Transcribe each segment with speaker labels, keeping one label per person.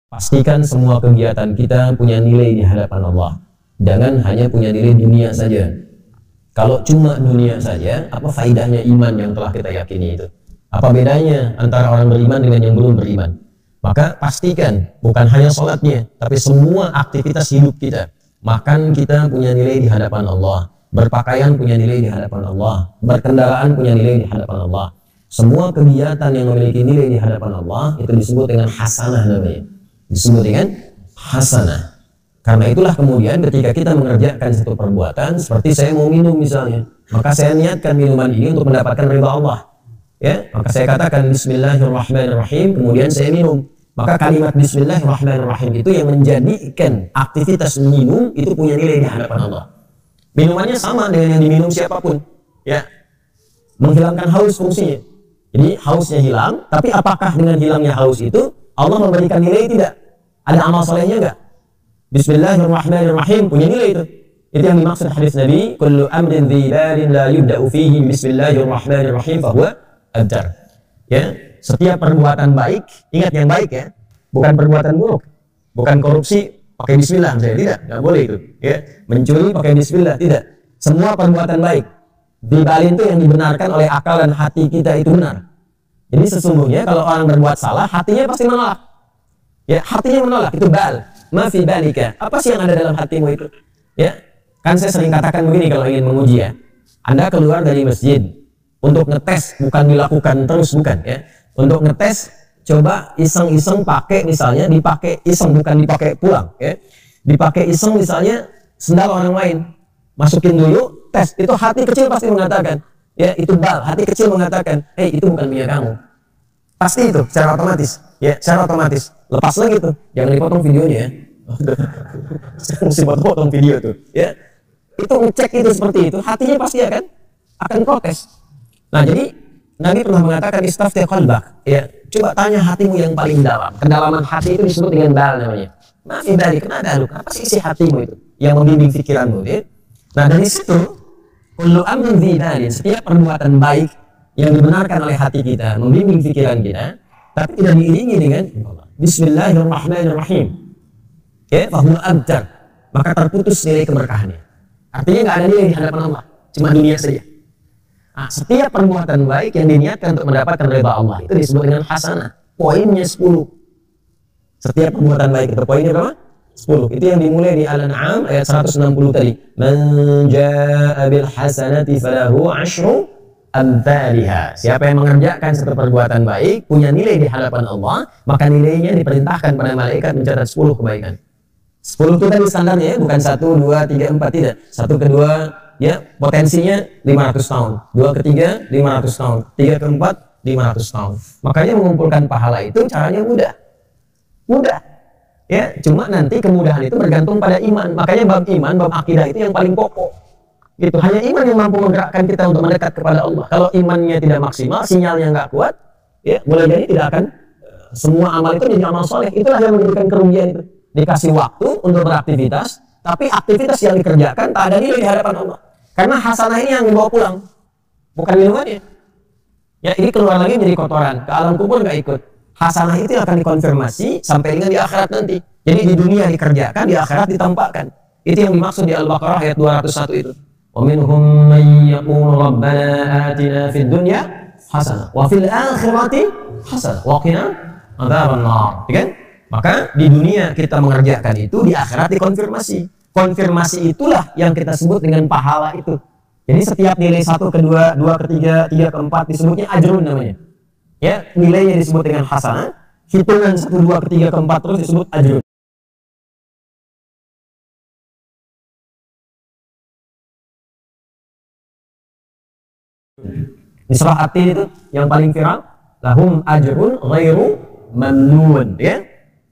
Speaker 1: Pastikan semua kegiatan kita punya nilai di hadapan Allah. Jangan hanya punya nilai dunia saja. Kalau cuma dunia saja, apa faidahnya iman yang telah kita yakini itu? Apa bedanya antara orang beriman dengan yang belum beriman? Maka pastikan bukan hanya sholatnya, tapi semua aktivitas hidup kita. Makan kita punya nilai di hadapan Allah. Berpakaian punya nilai di hadapan Allah. Berkendaraan punya nilai di hadapan Allah. Semua kegiatan yang memiliki nilai di hadapan Allah itu disebut dengan hasanah namanya. Disebut dengan hasanah. Karena itulah kemudian ketika kita mengerjakan satu perbuatan, seperti saya mau minum misalnya, maka saya niatkan minuman ini untuk mendapatkan ridha Allah. Ya, maka saya katakan Bismillahirrahmanirrahim, kemudian saya minum. Maka kalimat Bismillahirrahmanirrahim itu yang menjadikan aktivitas minum itu punya nilai di hadapan Allah. Minumannya sama dengan yang diminum siapapun, ya, menghilangkan haus fungsinya. Jadi hausnya hilang, tapi apakah dengan hilangnya haus itu Allah memberikan nilai tidak? Ada amal solehnya enggak? Bismillahirrahmanirrahim punya nilai itu. Itu yang dimaksud hadis Nabi, kullu amrin dzi balin la yubda'u fihi bismillahirrahmanirrahim fahuwa abtar. Ya, setiap perbuatan baik, ingat yang baik ya, bukan perbuatan buruk. Bukan korupsi pakai bismillah misalnya, tidak, enggak boleh itu. Ya, mencuri pakai bismillah, tidak. Semua perbuatan baik dibalin itu yang dibenarkan oleh akal dan hati kita itu benar. Jadi sesungguhnya kalau orang berbuat salah, hatinya pasti menolak. Ya, hatinya menolak, itu bal. Ma fi balika. Apa sih yang ada dalam hatimu itu? Ya, kan saya sering katakan begini kalau ingin menguji ya. Anda keluar dari masjid untuk ngetes, bukan dilakukan terus, bukan ya. Untuk ngetes, coba iseng-iseng pakai misalnya, dipakai iseng, bukan dipakai pulang ya. Dipakai iseng misalnya sendal orang lain. Masukin dulu, tes. Itu hati kecil pasti mengatakan, ya itu bal, hati kecil mengatakan, itu bukan punya kamu. Pasti itu, secara otomatis. Ya, secara otomatis. Lepas lagi tuh, jangan dipotong videonya ya. Saya mesti potong video tuh. Ya, itu ngecek itu seperti itu, hatinya pasti akan protes. Nah, jadi Nabi pernah mengatakan istafti qalbak. Ya, coba tanya hatimu yang paling dalam. Kedalaman hati itu disebut dengan bal namanya. Maaf dari kenapa lu? Apa sih isi hatimu itu yang membimbing pikiranmu? Ya? Nah, dari situ kullu amrin dzi balin, setiap perbuatan baik yang dibenarkan oleh hati kita, membimbing pikiran kita, tapi tidak diiringi dengan Bismillahirrahmanirrahim, ya, fahuwa abtar, maka terputus nilai keberkahannya. Artinya nggak ada nilai di hadapan Allah, cuma dunia saja. Nah, setiap perbuatan baik yang diniatkan untuk mendapatkan ridha Allah itu disebut dengan hasanah. Poinnya 10. Setiap perbuatan baik itu poinnya berapa? 10. Itu yang dimulai di Al-An'am ayat 160 tadi. Man jaa'a bil hasanati falahu 'asyru amthaliha. Siapa yang mengerjakan satu perbuatan baik punya nilai di hadapan Allah, maka nilainya diperintahkan pada malaikat mencatat 10 kebaikan. 10 itu tadi standarnya ya, bukan 1, 2, 3, 4, tidak. 1 ke 2 ya potensinya 500 tahun, 2 ke 3 500 tahun, 3 ke 4 500 tahun. Makanya mengumpulkan pahala itu caranya mudah. Mudah. Ya, cuma nanti kemudahan itu bergantung pada iman. Makanya bab iman, bab akidah itu yang paling pokok. Gitu. Hanya iman yang mampu menggerakkan kita untuk mendekat kepada Allah. Kalau imannya tidak maksimal, sinyalnya nggak kuat, ya boleh jadi tidak akan semua amal itu menjadi amal soleh. Itulah yang memberikan kerugian itu. Dikasih waktu untuk beraktivitas, tapi aktivitas yang dikerjakan tak ada nilai di hadapan Allah. Karena hasanah ini yang dibawa pulang, bukan minumannya. Ya, ini keluar lagi menjadi kotoran, ke alam kubur nggak ikut. Hasanah itu yang akan dikonfirmasi sampai dengan di akhirat nanti. Jadi di dunia dikerjakan, di akhirat ditampakkan. Itu yang dimaksud di Al-Baqarah ayat 201 itu. Wa minhum man yaqulu rabbana atina fid dunya hasanah wa fil akhirati hasanah wa qina adzabannar. Kan? Maka di dunia kita mengerjakan itu, di akhirat dikonfirmasi. Konfirmasi itulah yang kita sebut dengan pahala itu. Jadi setiap nilai 1 ke 2, 2 ke 3, 3 ke 4 disebutnya ajrun namanya. Ya, nilainya disebut dengan hasanah. Hitungan 1, 2 ke 3 ke 4 terus disebut ajrun. Di surah At-Tin itu yang paling viral, lahum ajrun ghairu mamnun, ya.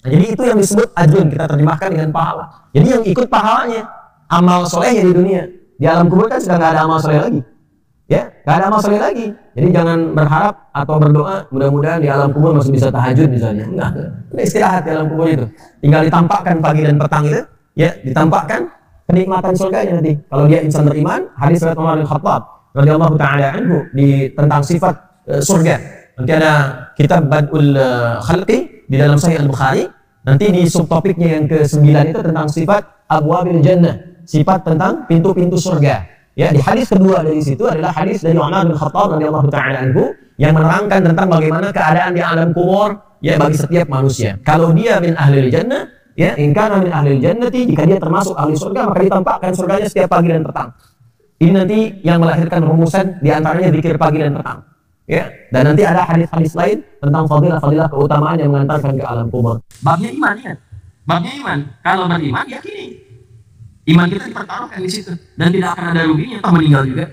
Speaker 1: Nah, jadi itu yang disebut ajrun, kita terjemahkan dengan pahala. Jadi yang ikut pahalanya, amal solehnya di dunia. Di alam kubur kan sudah nggak ada amal soleh lagi, ya, nggak ada amal soleh lagi. Jadi jangan berharap atau berdoa mudah-mudahan di alam kubur masih bisa tahajud misalnya. Enggak, ini istirahat di alam kubur itu. Tinggal ditampakkan pagi dan petang itu, ya, ditampakkan kenikmatan surganya nanti. Kalau dia insan beriman, hadis riwayat Umar bin Khattab radhiyallahu ta'ala anhu tentang sifat surga. Nanti ada kitab Badul Khalqi di dalam Sahih Al-Bukhari, Nanti di subtopiknya yang ke-9 itu tentang sifat abwabil jannah, sifat tentang pintu-pintu surga. Ya, di hadis kedua dari situ adalah hadis dari Umar bin Khattab radhiyallahu taala anhu yang menerangkan tentang bagaimana keadaan di alam kubur ya bagi setiap manusia. Kalau dia min ahlil jannah, ya, in kana min ahlil jannati, jika dia termasuk ahli surga maka ditampakkan surganya setiap pagi dan petang. Ini nanti yang melahirkan rumusan di antaranya zikir pagi dan petang. Ya, dan nanti ada hadis-hadis lain tentang fadilah-fadilah keutamaan yang mengantarkan ke alam kubur. Babnya iman ya. Babnya iman. Kalau beriman yakini. Iman kita dipertaruhkan di situ dan tidak akan ada ruginya, toh meninggal juga.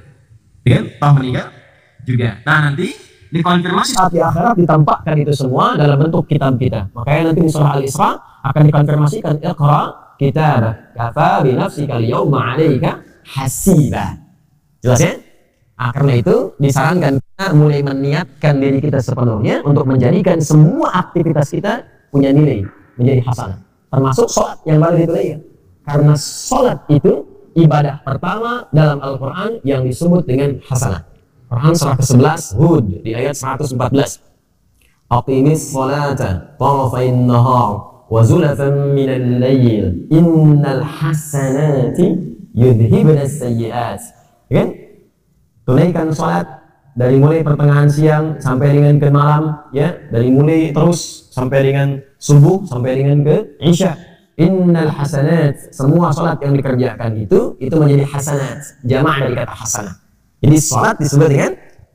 Speaker 1: Ya, toh meninggal juga. Nah, nanti dikonfirmasi saat di akhirat ditampakkan itu semua dalam bentuk kitab kita. Makanya nanti di surah Al-Isra akan dikonfirmasikan iqra kitabak kafa bi nafsika al-yawma 'alaika hasiba. Jelas ya? Nah, karena itu disarankan kita mulai meniatkan diri kita sepenuhnya untuk menjadikan semua aktivitas kita punya nilai, menjadi hasanah. Termasuk sholat yang baru ditulaikan. Karena sholat itu ibadah pertama dalam Al-Quran yang disebut dengan hasanah. Quran surah ke-11 Hud di ayat 114. Aqimis sholata tarafain nahar wa zulafan minal layl innal hasanati yudhibna sayyi'at. Kan? Tunaikan sholat dari mulai pertengahan siang sampai dengan ke malam, ya, dari mulai terus sampai dengan subuh sampai dengan ke isya. Innal hasanat, semua sholat yang dikerjakan itu menjadi hasanat, jamaah dari kata hasanah. Jadi sholat disebut dengan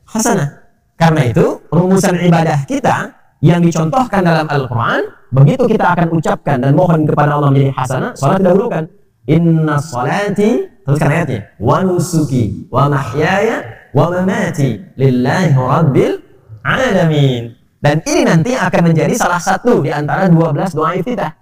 Speaker 1: hasanah. Karena itu rumusan ibadah kita yang dicontohkan dalam Al-Quran, begitu kita akan ucapkan dan mohon kepada Allah menjadi hasanah, sholat didahulukan. Inna sholati, teruskan ayatnya, wa nusuki wa mahyaya wa mamati lillahi rabbil alamin. Dan ini nanti akan menjadi salah satu di antara 12 doa iftitah.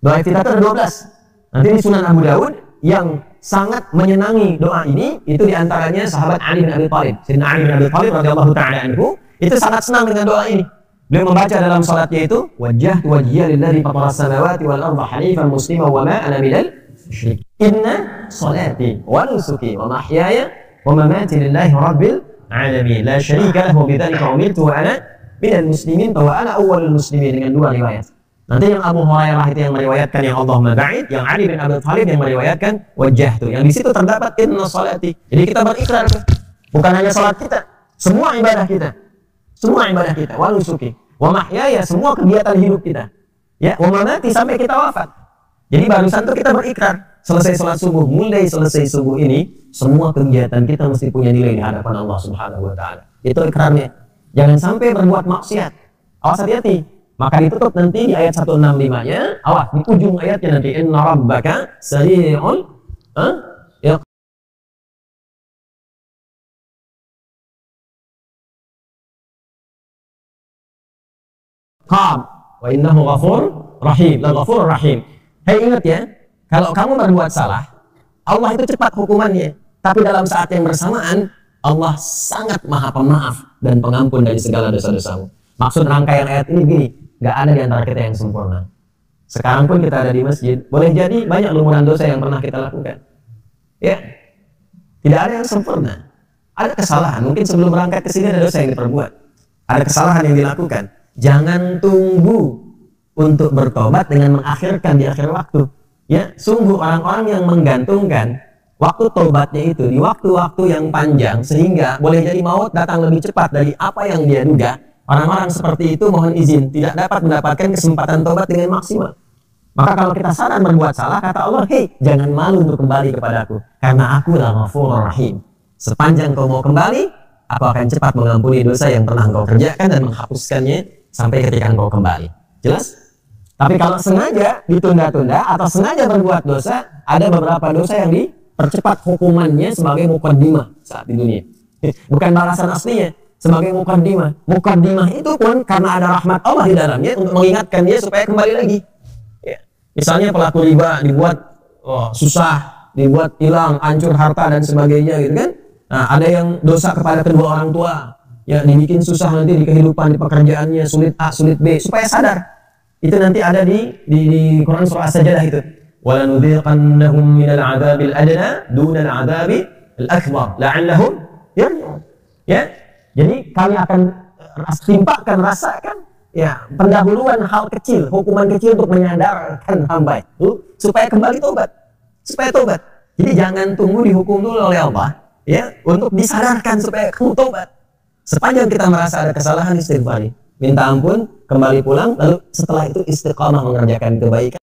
Speaker 1: Doa iftitah itu ada 12. Nanti di Sunan Abu Dawud yang sangat menyenangi doa ini itu di antaranya sahabat Ali bin Abi Thalib. Sayyidina Ali bin Abi Thalib radhiyallahu taala anhu itu sangat senang dengan doa ini. Beliau membaca dalam salatnya itu wajjahtu wajhiya lillazi fatara samawati wal arda hanifan musliman wa ma ana minal musyrikin. Inna salati wa nusuki wa mahyaya wa mamati lillahi rabbil alamin la syarika lahu bidzalika umirtu wa ana minal muslimin wa ana awwalul muslimin, dengan dua riwayat. Nanti yang Abu Hurairah itu yang meriwayatkan yang Allahumma ba'id, yang Ali bin Abi Thalib yang meriwayatkan wajjahtu. Yang di situ terdapat inna salati. Jadi kita berikrar, bukan hanya salat kita, semua ibadah kita. Semua ibadah kita, wa nusuki, wa mahyaya, semua kegiatan hidup kita. Ya, wa mamati sampai kita wafat. Jadi barusan itu kita berikrar, selesai salat subuh, mulai selesai subuh ini, semua kegiatan kita mesti punya nilai di hadapan Allah Subhanahu wa taala. Itu ikrarnya. Jangan sampai berbuat maksiat. Awas, hati-hati. Maka ditutup nanti di ayat 165-nya. Awas, di ujung ayatnya nanti inna rabbaka sari'ul iqab wa innahu ghafur rahim. La ghafur rahim. Hei, ingat ya, kalau kamu berbuat salah, Allah itu cepat hukumannya. Tapi dalam saat yang bersamaan, Allah sangat maha pemaaf dan pengampun dari segala dosa-dosamu. Maksud rangkaian ayat ini begini, gak ada di antara kita yang sempurna. Sekarang pun kita ada di masjid, boleh jadi banyak lumuran dosa yang pernah kita lakukan. Ya, tidak ada yang sempurna. Ada kesalahan, mungkin sebelum berangkat ke sini ada dosa yang diperbuat. Ada kesalahan yang dilakukan. Jangan tunggu untuk bertobat dengan mengakhirkan di akhir waktu. Ya, sungguh orang-orang yang menggantungkan waktu tobatnya itu di waktu-waktu yang panjang sehingga boleh jadi maut datang lebih cepat dari apa yang dia duga. Orang-orang seperti itu mohon izin tidak dapat mendapatkan kesempatan tobat dengan maksimal. Maka kalau kita sadar berbuat salah, kata Allah, hei, jangan malu untuk kembali kepadaku, karena aku adalah Ghafurur Rahim. Sepanjang kau mau kembali, aku akan cepat mengampuni dosa yang pernah engkau kerjakan dan menghapuskannya sampai ketika engkau kembali. Jelas? Tapi kalau sengaja ditunda-tunda atau sengaja berbuat dosa, ada beberapa dosa yang dipercepat hukumannya sebagai muqaddimah saat di dunia. Bukan balasan aslinya. Sebagai muqaddimah. Muqaddimah itu pun karena ada rahmat Allah di dalamnya untuk mengingatkan dia supaya kembali lagi. Ya. Misalnya pelaku riba dibuat susah, dibuat hilang, hancur harta dan sebagainya gitu kan. Nah, ada yang dosa kepada kedua orang tua, ya dibikin susah nanti di kehidupan, di pekerjaannya, sulit A, sulit B, supaya sadar. Itu nanti ada di Quran surah As-Sajdah itu. Wa lanudhiqannahum minal 'adzabil adna dunal 'adzabil akbar la'allahum yarji'un. Ya. Jadi kami akan timpakan, rasakan ya pendahuluan hal kecil, hukuman kecil untuk menyadarkan hamba itu supaya kembali tobat, supaya tobat. Jadi jangan tunggu dihukum dulu oleh Allah, ya, untuk disadarkan supaya kamu tobat. Sepanjang kita merasa ada kesalahan, istighfari, minta ampun, kembali pulang, lalu setelah itu istiqamah mengerjakan kebaikan.